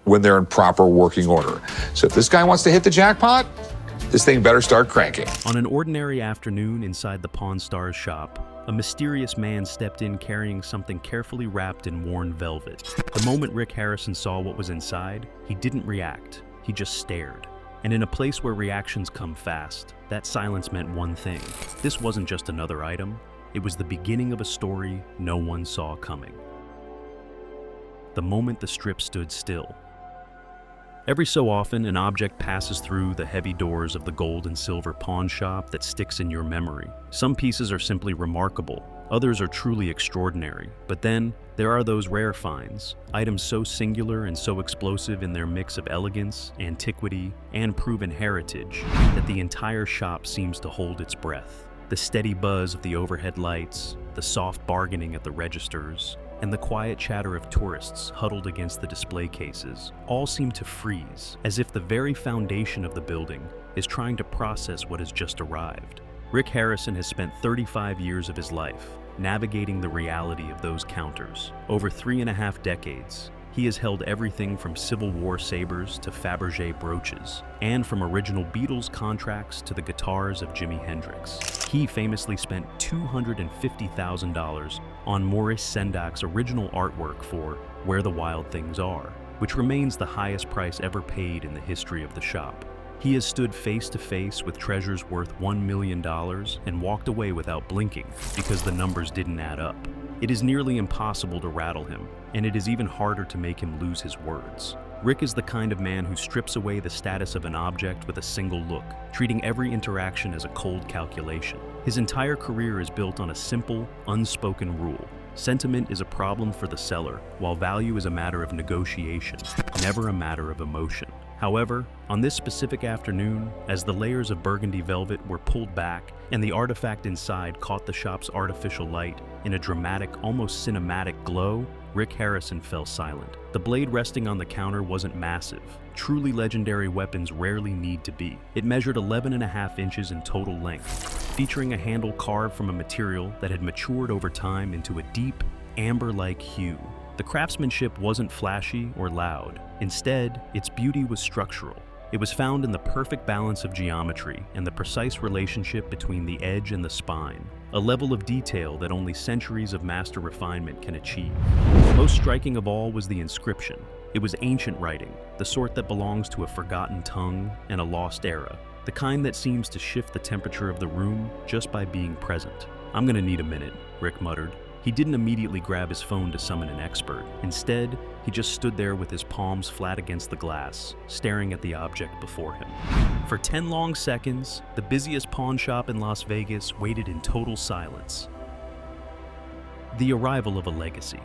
when they're in proper working order. So if this guy wants to hit the jackpot, this thing better start cranking. On an ordinary afternoon inside the Pawn Stars shop, a mysterious man stepped in carrying something carefully wrapped in worn velvet. The moment Rick Harrison saw what was inside, he didn't react. He just stared. And in a place where reactions come fast, that silence meant one thing. This wasn't just another item. It was the beginning of a story no one saw coming. The moment the strip stood still. Every so often, an object passes through the heavy doors of the gold and silver pawn shop that sticks in your memory. Some pieces are simply remarkable, others are truly extraordinary. But then, there are those rare finds, items so singular and so explosive in their mix of elegance, antiquity, and proven heritage, that the entire shop seems to hold its breath. The steady buzz of the overhead lights, the soft bargaining at the registers, and the quiet chatter of tourists huddled against the display cases all seem to freeze, as if the very foundation of the building is trying to process what has just arrived. Rick Harrison has spent 35 years of his life navigating the reality of those counters. Over 3.5 decades, he has held everything from Civil War sabers to Fabergé brooches, and from original Beatles contracts to the guitars of Jimi Hendrix. He famously spent $250,000 on Maurice Sendak's original artwork for Where the Wild Things Are, which remains the highest price ever paid in the history of the shop. He has stood face to face with treasures worth $1 million and walked away without blinking because the numbers didn't add up. It is nearly impossible to rattle him, and it is even harder to make him lose his words. Rick is the kind of man who strips away the status of an object with a single look, treating every interaction as a cold calculation. His entire career is built on a simple, unspoken rule. Sentiment is a problem for the seller, while value is a matter of negotiation, never a matter of emotion. However, on this specific afternoon, as the layers of burgundy velvet were pulled back and the artifact inside caught the shop's artificial light in a dramatic, almost cinematic glow, Rick Harrison fell silent. The blade resting on the counter wasn't massive. Truly legendary weapons rarely need to be. It measured 11.5 inches in total length, featuring a handle carved from a material that had matured over time into a deep, amber-like hue. The craftsmanship wasn't flashy or loud. Instead, its beauty was structural. It was found in the perfect balance of geometry and the precise relationship between the edge and the spine, a level of detail that only centuries of master refinement can achieve. Most striking of all was the inscription. It was ancient writing, the sort that belongs to a forgotten tongue and a lost era, the kind that seems to shift the temperature of the room just by being present. "I'm gonna need a minute," Rick muttered. He didn't immediately grab his phone to summon an expert. Instead, he just stood there with his palms flat against the glass, staring at the object before him. For 10 long seconds, the busiest pawn shop in Las Vegas waited in total silence. The arrival of a legacy.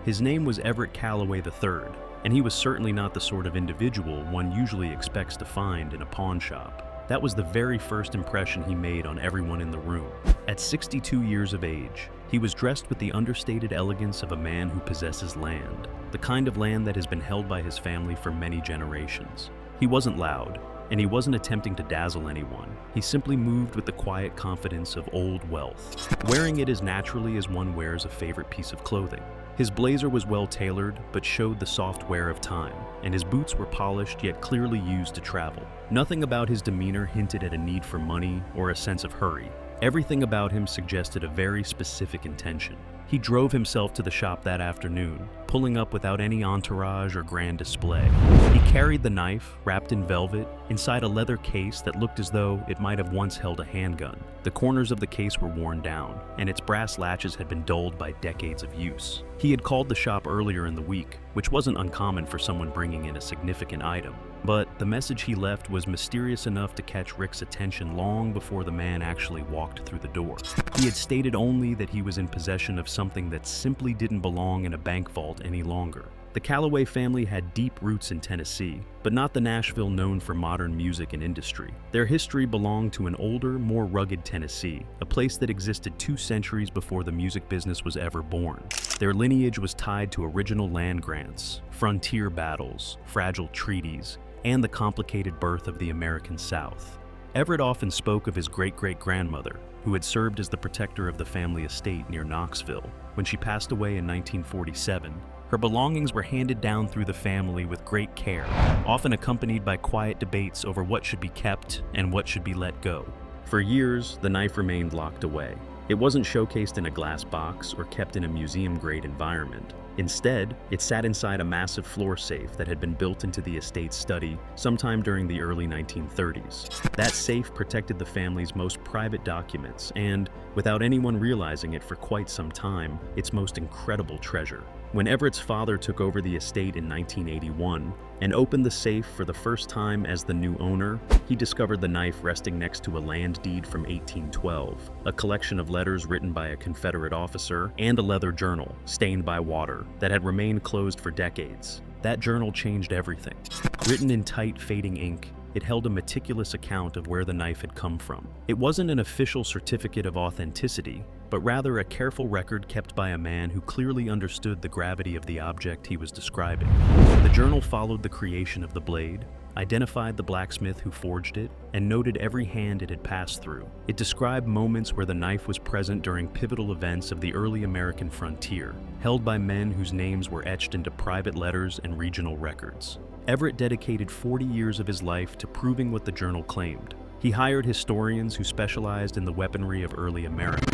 His name was Everett Calloway III, and he was certainly not the sort of individual one usually expects to find in a pawn shop. That was the very first impression he made on everyone in the room. At 62 years of age, he was dressed with the understated elegance of a man who possesses land, the kind of land that has been held by his family for many generations. He wasn't loud, and he wasn't attempting to dazzle anyone. He simply moved with the quiet confidence of old wealth, wearing it as naturally as one wears a favorite piece of clothing. His blazer was well tailored, but showed the soft wear of time, and his boots were polished yet clearly used to travel. Nothing about his demeanor hinted at a need for money or a sense of hurry. Everything about him suggested a very specific intention. He drove himself to the shop that afternoon, pulling up without any entourage or grand display. He carried the knife, wrapped in velvet, inside a leather case that looked as though it might have once held a handgun. The corners of the case were worn down, and its brass latches had been dulled by decades of use. He had called the shop earlier in the week, which wasn't uncommon for someone bringing in a significant item. But the message he left was mysterious enough to catch Rick's attention long before the man actually walked through the door. He had stated only that he was in possession of something that simply didn't belong in a bank vault any longer. The Calloway family had deep roots in Tennessee, but not the Nashville known for modern music and industry. Their history belonged to an older, more rugged Tennessee, a place that existed 2 centuries before the music business was ever born. Their lineage was tied to original land grants, frontier battles, fragile treaties, and the complicated birth of the American South. Everett often spoke of his great-great-grandmother, who had served as the protector of the family estate near Knoxville. When she passed away in 1947, Her belongings were handed down through the family with great care, often accompanied by quiet debates over what should be kept and what should be let go. For years, the knife remained locked away. It wasn't showcased in a glass box or kept in a museum-grade environment. Instead, it sat inside a massive floor safe that had been built into the estate's study sometime during the early 1930s. That safe protected the family's most private documents and, without anyone realizing it for quite some time, its most incredible treasure. When Everett's father took over the estate in 1981 and opened the safe for the first time as the new owner, he discovered the knife resting next to a land deed from 1812, a collection of letters written by a Confederate officer, and a leather journal, stained by water, that had remained closed for decades. That journal changed everything. Written in tight, fading ink, it held a meticulous account of where the knife had come from. It wasn't an official certificate of authenticity, but rather a careful record kept by a man who clearly understood the gravity of the object he was describing. The journal followed the creation of the blade, identified the blacksmith who forged it, and noted every hand it had passed through. It described moments where the knife was present during pivotal events of the early American frontier, held by men whose names were etched into private letters and regional records. Everett dedicated 40 years of his life to proving what the journal claimed. He hired historians who specialized in the weaponry of early America.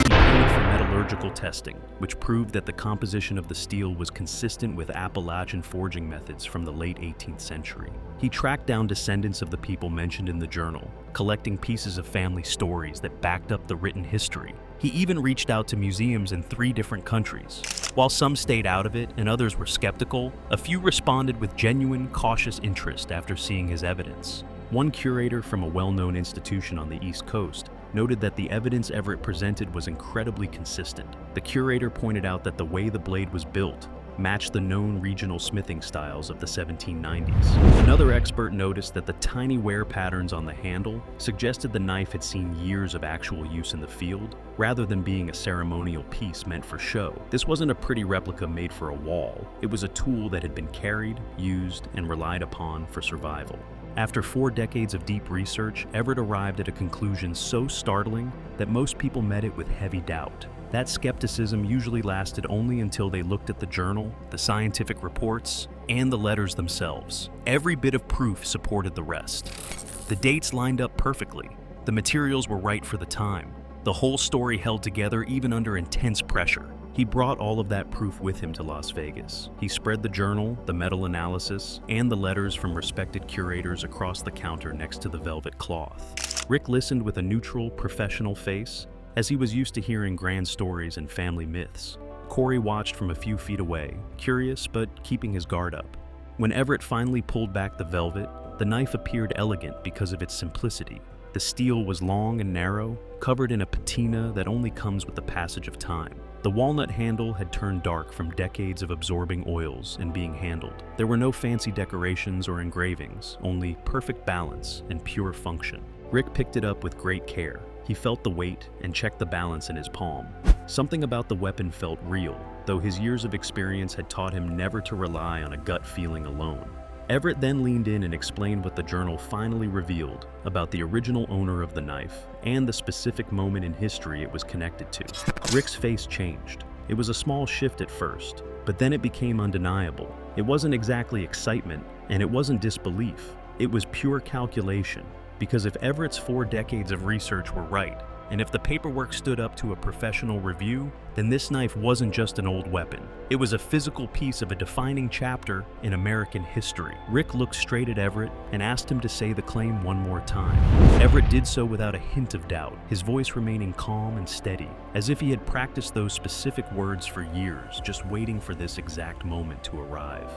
He paid for metallurgical testing, which proved that the composition of the steel was consistent with Appalachian forging methods from the late 18th century. He tracked down descendants of the people mentioned in the journal, collecting pieces of family stories that backed up the written history. He even reached out to museums in 3 different countries. While some stayed out of it and others were skeptical, a few responded with genuine, cautious interest after seeing his evidence. One curator from a well-known institution on the East Coast noted that the evidence Everett presented was incredibly consistent. The curator pointed out that the way the blade was built matched the known regional smithing styles of the 1790s. Another expert noticed that the tiny wear patterns on the handle suggested the knife had seen years of actual use in the field, rather than being a ceremonial piece meant for show. This wasn't a pretty replica made for a wall. It was a tool that had been carried, used, and relied upon for survival. After 4 decades of deep research, Everett arrived at a conclusion so startling that most people met it with heavy doubt. That skepticism usually lasted only until they looked at the journal, the scientific reports, and the letters themselves. Every bit of proof supported the rest. The dates lined up perfectly. The materials were right for the time. The whole story held together even under intense pressure. He brought all of that proof with him to Las Vegas. He spread the journal, the metal analysis, and the letters from respected curators across the counter next to the velvet cloth. Rick listened with a neutral, professional face, as he was used to hearing grand stories and family myths. Corey watched from a few feet away, curious but keeping his guard up. When Everett finally pulled back the velvet, the knife appeared elegant because of its simplicity. The steel was long and narrow, covered in a patina that only comes with the passage of time. The walnut handle had turned dark from decades of absorbing oils and being handled. There were no fancy decorations or engravings, only perfect balance and pure function. Rick picked it up with great care. He felt the weight and checked the balance in his palm. Something about the weapon felt real, though his years of experience had taught him never to rely on a gut feeling alone. Everett then leaned in and explained what the journal finally revealed about the original owner of the knife and the specific moment in history it was connected to. Rick's face changed. It was a small shift at first, but then it became undeniable. It wasn't exactly excitement, and it wasn't disbelief. It was pure calculation, because if Everett's 4 decades of research were right, and if the paperwork stood up to a professional review, then this knife wasn't just an old weapon. It was a physical piece of a defining chapter in American history. Rick looked straight at Everett and asked him to say the claim one more time. Everett did so without a hint of doubt, his voice remaining calm and steady, as if he had practiced those specific words for years, just waiting for this exact moment to arrive.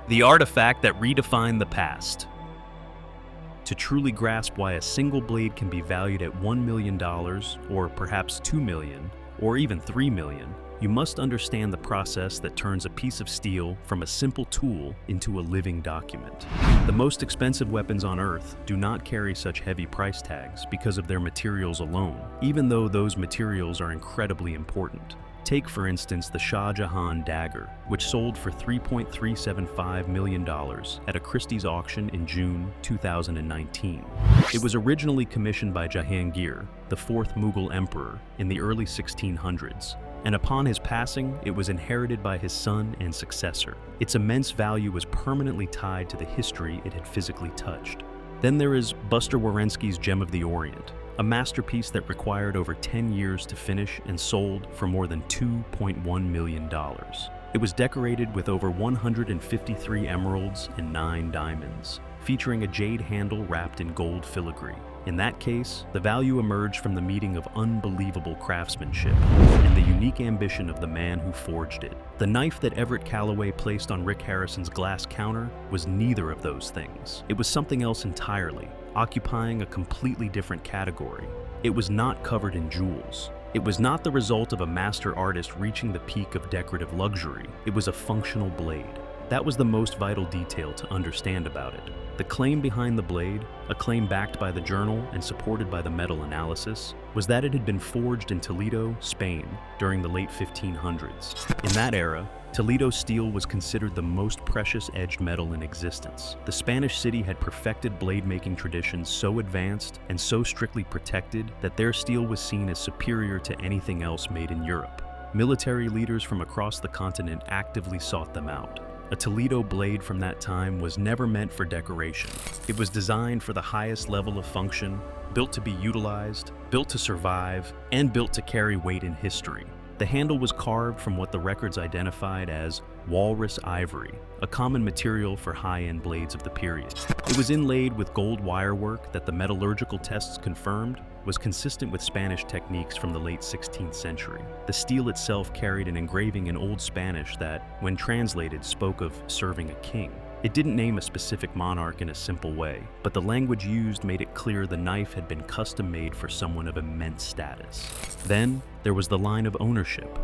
The artifact that redefined the past. To truly grasp why a single blade can be valued at $1 million, or perhaps $2 million, or even $3 million, you must understand the process that turns a piece of steel from a simple tool into a living document. The most expensive weapons on Earth do not carry such heavy price tags because of their materials alone, even though those materials are incredibly important. Take, for instance, the Shah Jahan dagger, which sold for $3.375 million at a Christie's auction in June 2019. It was originally commissioned by Jahangir, the 4th Mughal emperor, in the early 1600s, and upon his passing, it was inherited by his son and successor. Its immense value was permanently tied to the history it had physically touched. Then there is Buster Wierensky's Gem of the Orient, a masterpiece that required over 10 years to finish and sold for more than $2.1 million. It was decorated with over 153 emeralds and 9 diamonds, featuring a jade handle wrapped in gold filigree. In that case, the value emerged from the meeting of unbelievable craftsmanship and the unique ambition of the man who forged it. The knife that Everett Callaway placed on Rick Harrison's glass counter was neither of those things. It was something else entirely, occupying a completely different category. It was not covered in jewels. It was not the result of a master artist reaching the peak of decorative luxury. It was a functional blade. That was the most vital detail to understand about it. The claim behind the blade, a claim backed by the journal and supported by the metal analysis, was that it had been forged in Toledo, Spain, during the late 1500s. In that era, Toledo steel was considered the most precious edged metal in existence. The Spanish city had perfected blade-making traditions so advanced and so strictly protected that their steel was seen as superior to anything else made in Europe. Military leaders from across the continent actively sought them out. A Toledo blade from that time was never meant for decoration. It was designed for the highest level of function, built to be utilized, built to survive, and built to carry weight in history. The handle was carved from what the records identified as walrus ivory, a common material for high-end blades of the period. It was inlaid with gold wirework that the metallurgical tests confirmed was consistent with Spanish techniques from the late 16th century. The steel itself carried an engraving in Old Spanish that, when translated, spoke of serving a king. It didn't name a specific monarch in a simple way, but the language used made it clear the knife had been custom-made for someone of immense status. Then, there was the line of ownership.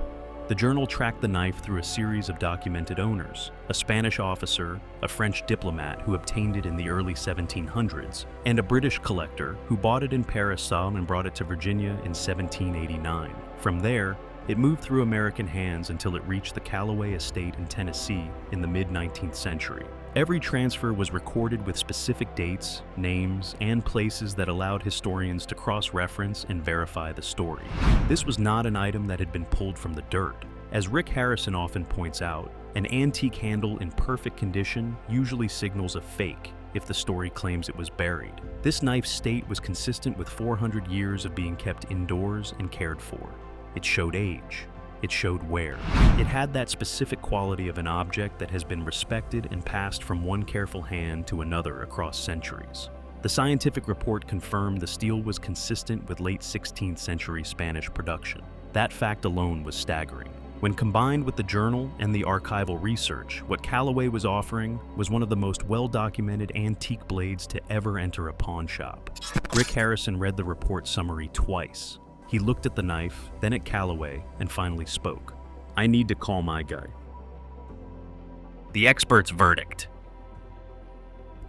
The journal tracked the knife through a series of documented owners, a Spanish officer, a French diplomat who obtained it in the early 1700s, and a British collector who bought it in Paris and brought it to Virginia in 1789. From there, it moved through American hands until it reached the Callaway estate in Tennessee in the mid-19th century. Every transfer was recorded with specific dates, names, and places that allowed historians to cross-reference and verify the story. This was not an item that had been pulled from the dirt. As Rick Harrison often points out, an antique handle in perfect condition usually signals a fake if the story claims it was buried. This knife's state was consistent with 400 years of being kept indoors and cared for. It showed age. It showed wear. It had that specific quality of an object that has been respected and passed from one careful hand to another across centuries. The scientific report confirmed the steel was consistent with late 16th century Spanish production. That fact alone was staggering. When combined with the journal and the archival research, what Callaway was offering was one of the most well-documented antique blades to ever enter a pawn shop. Rick Harrison read the report summary twice. He looked at the knife, then at Callaway, and finally spoke. "I need to call my guy." The expert's verdict.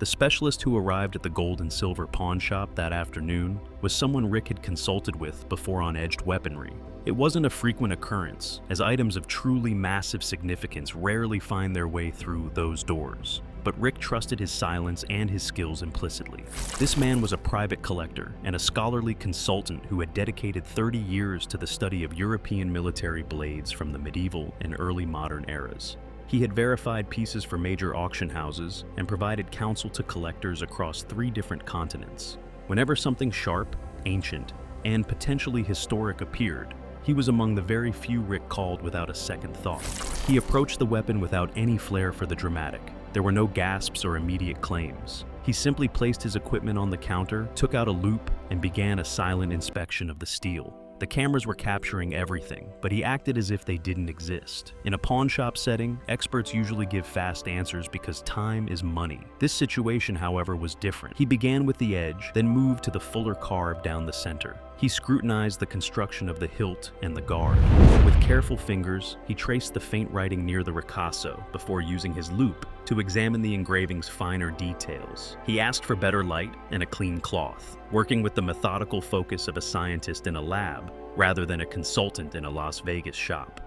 The specialist who arrived at the gold and silver pawn shop that afternoon was someone Rick had consulted with before on edged weaponry. It wasn't a frequent occurrence, as items of truly massive significance rarely find their way through those doors. But Rick trusted his silence and his skills implicitly. This man was a private collector and a scholarly consultant who had dedicated 30 years to the study of European military blades from the medieval and early modern eras. He had verified pieces for major auction houses and provided counsel to collectors across 3 different continents. Whenever something sharp, ancient, and potentially historic appeared, he was among the very few Rick called without a second thought. He approached the weapon without any flair for the dramatic. There were no gasps or immediate claims. He simply placed his equipment on the counter, took out a loupe, and began a silent inspection of the steel. The cameras were capturing everything, but he acted as if they didn't exist. In a pawn shop setting, experts usually give fast answers because time is money. This situation, however, was different. He began with the edge, then moved to the fuller carve down the center. He scrutinized the construction of the hilt and the guard. With careful fingers, he traced the faint writing near the ricasso before using his loupe to examine the engraving's finer details. He asked for better light and a clean cloth, working with the methodical focus of a scientist in a lab rather than a consultant in a Las Vegas shop.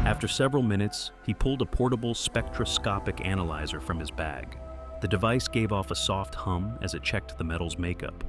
After several minutes, he pulled a portable spectroscopic analyzer from his bag. The device gave off a soft hum as it checked the metal's makeup.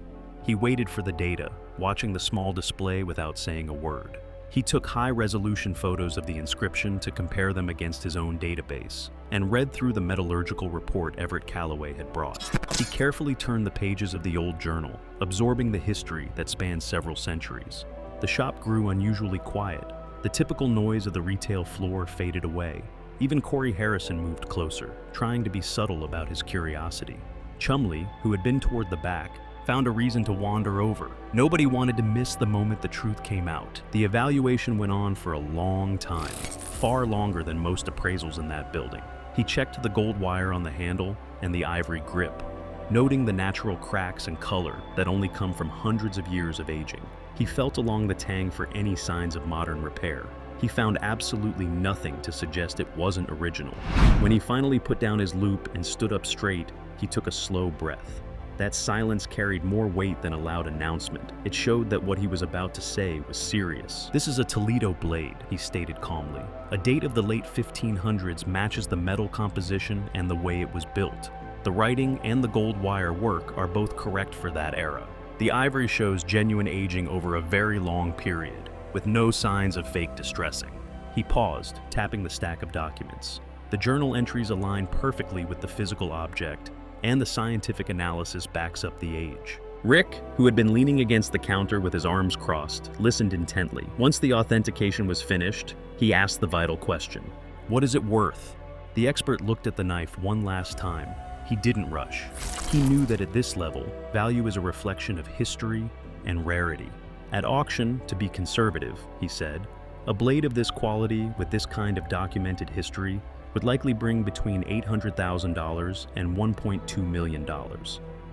He waited for the data, watching the small display without saying a word. He took high-resolution photos of the inscription to compare them against his own database, and read through the metallurgical report Everett Callaway had brought. He carefully turned the pages of the old journal, absorbing the history that spanned several centuries. The shop grew unusually quiet. The typical noise of the retail floor faded away. Even Corey Harrison moved closer, trying to be subtle about his curiosity. Chumley, who had been toward the back, found a reason to wander over. Nobody wanted to miss the moment the truth came out. The evaluation went on for a long time, far longer than most appraisals in that building. He checked the gold wire on the handle and the ivory grip, noting the natural cracks and color that only come from hundreds of years of aging. He felt along the tang for any signs of modern repair. He found absolutely nothing to suggest it wasn't original. When he finally put down his loupe and stood up straight, he took a slow breath. That silence carried more weight than a loud announcement. It showed that what he was about to say was serious. "This is a Toledo blade," he stated calmly. "A date of the late 1500s matches the metal composition and the way it was built. The writing and the gold wire work are both correct for that era. The ivory shows genuine aging over a very long period, with no signs of fake distressing." He paused, tapping the stack of documents. The journal entries align perfectly with the physical object, and the scientific analysis backs up the age. Rick, who had been leaning against the counter with his arms crossed, listened intently. Once the authentication was finished, he asked the vital question: "What is it worth?" The expert looked at the knife one last time. He didn't rush. He knew that at this level, value is a reflection of history and rarity. "At auction, to be conservative," he said, "a blade of this quality with this kind of documented history would likely bring between $800,000 and $1.2 million.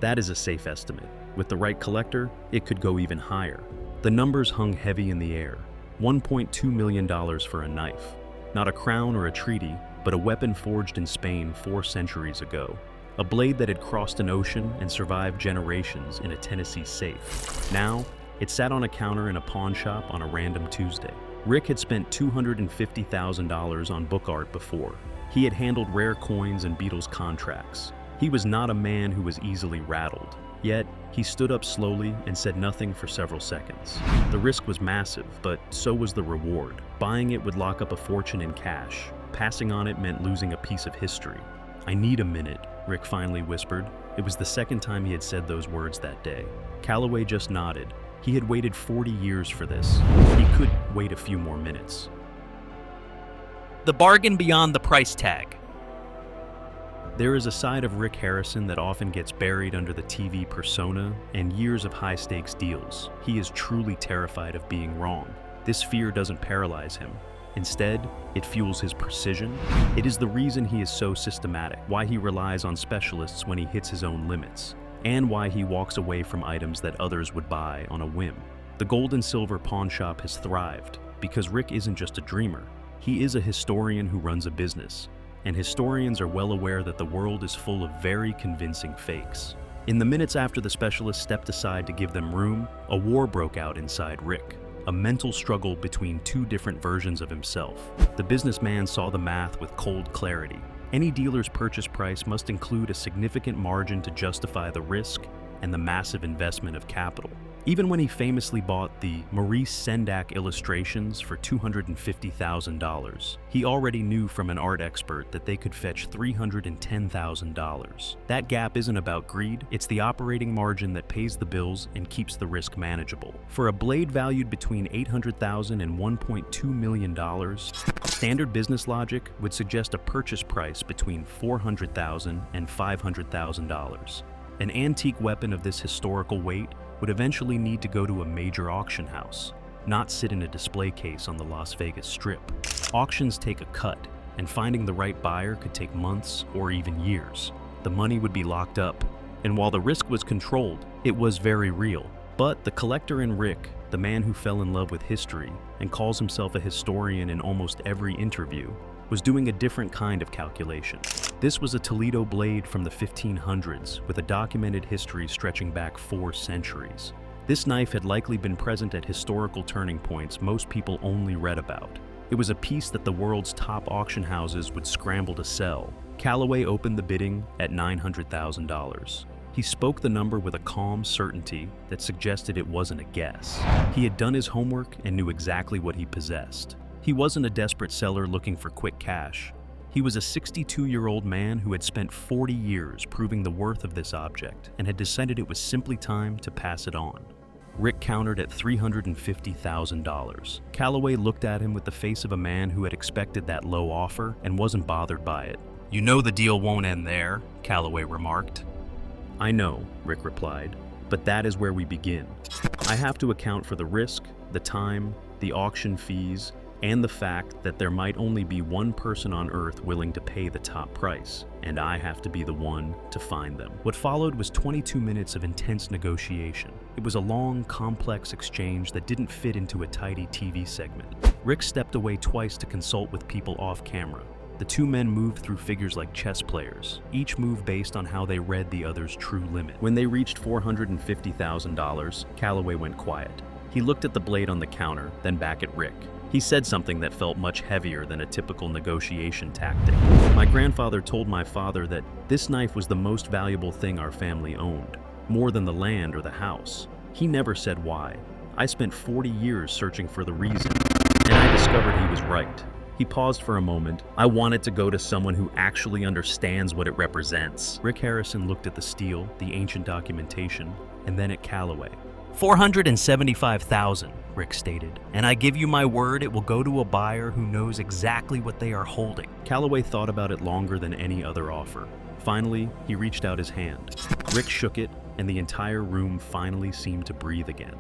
That is a safe estimate. With the right collector, it could go even higher." The numbers hung heavy in the air. $1.2 million for a knife. Not a crown or a treaty, but a weapon forged in Spain 4 centuries ago. A blade that had crossed an ocean and survived generations in a Tennessee safe. Now, it sat on a counter in a pawn shop on a random Tuesday. Rick had spent $250,000 on book art before. He had handled rare coins and Beatles contracts. He was not a man who was easily rattled. Yet, he stood up slowly and said nothing for several seconds. The risk was massive, but so was the reward. Buying it would lock up a fortune in cash. Passing on it meant losing a piece of history. "I need a minute," Rick finally whispered. It was the second time he had said those words that day. Callaway just nodded. He had waited 40 years for this. He could wait a few more minutes. The bargain beyond the price tag. There is a side of Rick Harrison that often gets buried under the TV persona and years of high-stakes deals. He is truly terrified of being wrong. This fear doesn't paralyze him. Instead, it fuels his precision. It is the reason he is so systematic, why he relies on specialists when he hits his own limits, and why he walks away from items that others would buy on a whim. The gold and silver pawn shop has thrived because Rick isn't just a dreamer. He is a historian who runs a business, and historians are well aware that the world is full of very convincing fakes. In the minutes after the specialist stepped aside to give them room, a war broke out inside Rick, a mental struggle between 2 different versions of himself. The businessman saw the math with cold clarity. Any dealer's purchase price must include a significant margin to justify the risk and the massive investment of capital. Even when he famously bought the Maurice Sendak illustrations for $250,000, he already knew from an art expert that they could fetch $310,000. That gap isn't about greed, it's the operating margin that pays the bills and keeps the risk manageable. For a blade valued between $800,000 and $1.2 million, standard business logic would suggest a purchase price between $400,000 and $500,000. An antique weapon of this historical weight would eventually need to go to a major auction house, not sit in a display case on the Las Vegas Strip. Auctions take a cut, and finding the right buyer could take months or even years. The money would be locked up, and while the risk was controlled, it was very real. But the collector in Rick, the man who fell in love with history and calls himself a historian in almost every interview, was doing a different kind of calculation. This was a Toledo blade from the 1500s with a documented history stretching back 4 centuries. This knife had likely been present at historical turning points most people only read about. It was a piece that the world's top auction houses would scramble to sell. Callaway opened the bidding at $900,000. He spoke the number with a calm certainty that suggested it wasn't a guess. He had done his homework and knew exactly what he possessed. He wasn't a desperate seller looking for quick cash. He was a 62-year-old man who had spent 40 years proving the worth of this object and had decided it was simply time to pass it on. Rick countered at $350,000. Calloway looked at him with the face of a man who had expected that low offer and wasn't bothered by it. "You know the deal won't end there," Calloway remarked. "I know," Rick replied, "but that is where we begin. I have to account for the risk, the time, the auction fees, and the fact that there might only be one person on Earth willing to pay the top price, and I have to be the one to find them." What followed was 22 minutes of intense negotiation. It was a long, complex exchange that didn't fit into a tidy TV segment. Rick stepped away twice to consult with people off camera. The two men moved through figures like chess players, each move based on how they read the other's true limit. When they reached $450,000, Calloway went quiet. He looked at the blade on the counter, then back at Rick. He said something that felt much heavier than a typical negotiation tactic. "My grandfather told my father that this knife was the most valuable thing our family owned, more than the land or the house. He never said why. I spent 40 years searching for the reason, and I discovered he was right." He paused for a moment. "I wanted to go to someone who actually understands what it represents." Rick Harrison looked at the steel, the ancient documentation, and then at Calloway. $475,000, Rick stated, "and I give you my word it will go to a buyer who knows exactly what they are holding." Calloway thought about it longer than any other offer. Finally, he reached out his hand. Rick shook it, and the entire room finally seemed to breathe again.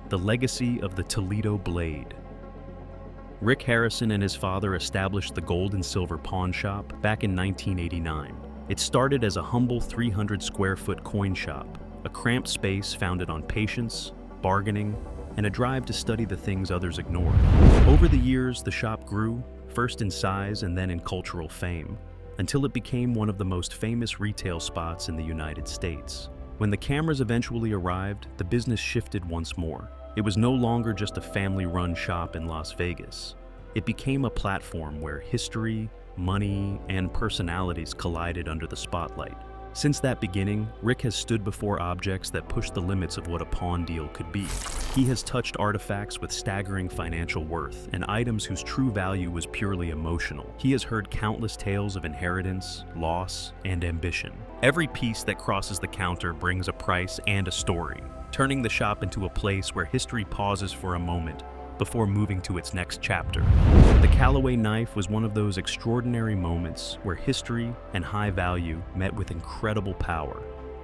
The legacy of the Toledo blade. Rick Harrison and his father established the gold and silver pawn shop back in 1989. It started as a humble 300-square-foot coin shop, a cramped space founded on patience, bargaining, and a drive to study the things others ignored. Over the years, the shop grew, first in size and then in cultural fame, until it became one of the most famous retail spots in the United States. When the cameras eventually arrived, the business shifted once more. It was no longer just a family-run shop in Las Vegas. It became a platform where history, money, and personalities collided under the spotlight. Since that beginning, Rick has stood before objects that pushed the limits of what a pawn deal could be. He has touched artifacts with staggering financial worth and items whose true value was purely emotional. He has heard countless tales of inheritance, loss, and ambition. Every piece that crosses the counter brings a price and a story, turning the shop into a place where history pauses for a moment before moving to its next chapter. The Calloway knife was one of those extraordinary moments where history and high value met with incredible power.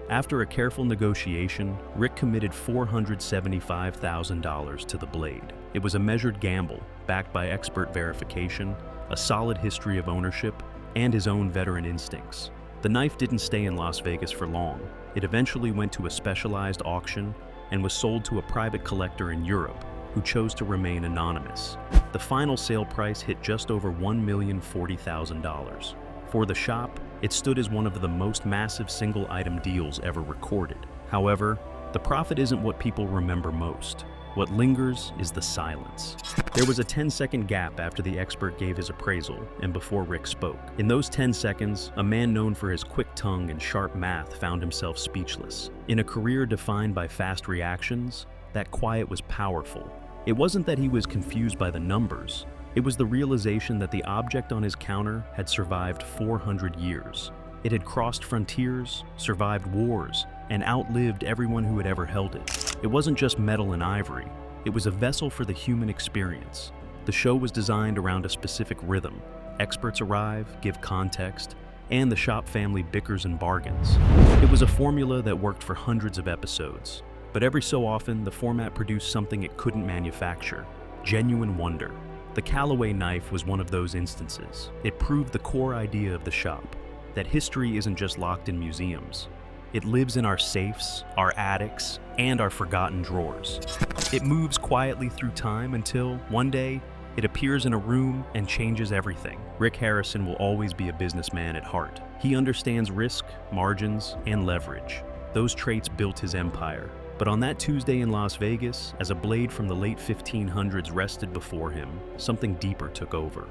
After a careful negotiation, Rick committed $475,000 to the blade. It was a measured gamble, backed by expert verification, a solid history of ownership, and his own veteran instincts. The knife didn't stay in Las Vegas for long. It eventually went to a specialized auction and was sold to a private collector in Europe, who chose to remain anonymous. The final sale price hit just over $1,040,000. For the shop, it stood as one of the most massive single-item deals ever recorded. However, the profit isn't what people remember most. What lingers is the silence. There was a 10-second gap after the expert gave his appraisal and before Rick spoke. In those 10 seconds, a man known for his quick tongue and sharp math found himself speechless. In a career defined by fast reactions, that quiet was powerful. It wasn't that he was confused by the numbers. It was the realization that the object on his counter had survived 400 years. It had crossed frontiers, survived wars, and outlived everyone who had ever held it. It wasn't just metal and ivory. It was a vessel for the human experience. The show was designed around a specific rhythm. Experts arrive, give context, and the shop family bickers and bargains. It was a formula that worked for hundreds of episodes. But every so often, the format produced something it couldn't manufacture: genuine wonder. The Calloway knife was one of those instances. It proved the core idea of the shop, that history isn't just locked in museums. It lives in our safes, our attics, and our forgotten drawers. It moves quietly through time until, one day, it appears in a room and changes everything. Rick Harrison will always be a businessman at heart. He understands risk, margins, and leverage. Those traits built his empire. But on that Tuesday in Las Vegas, as a blade from the late 1500s rested before him, something deeper took over.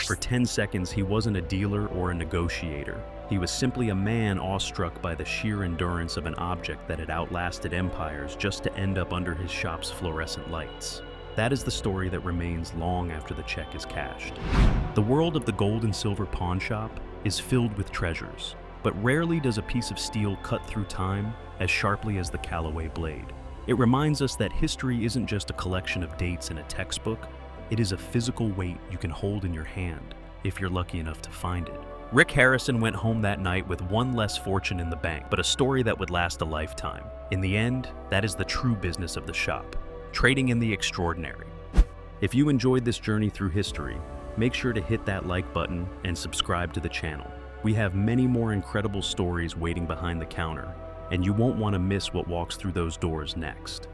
For 10 seconds, he wasn't a dealer or a negotiator. He was simply a man awestruck by the sheer endurance of an object that had outlasted empires just to end up under his shop's fluorescent lights. That is the story that remains long after the check is cashed. The world of the gold and silver pawn shop is filled with treasures, but rarely does a piece of steel cut through time as sharply as the Callaway blade. It reminds us that history isn't just a collection of dates in a textbook, it is a physical weight you can hold in your hand, if you're lucky enough to find it. Rick Harrison went home that night with one less fortune in the bank, but a story that would last a lifetime. In the end, that is the true business of the shop, trading in the extraordinary. If you enjoyed this journey through history, make sure to hit that like button and subscribe to the channel. We have many more incredible stories waiting behind the counter, and you won't want to miss what walks through those doors next.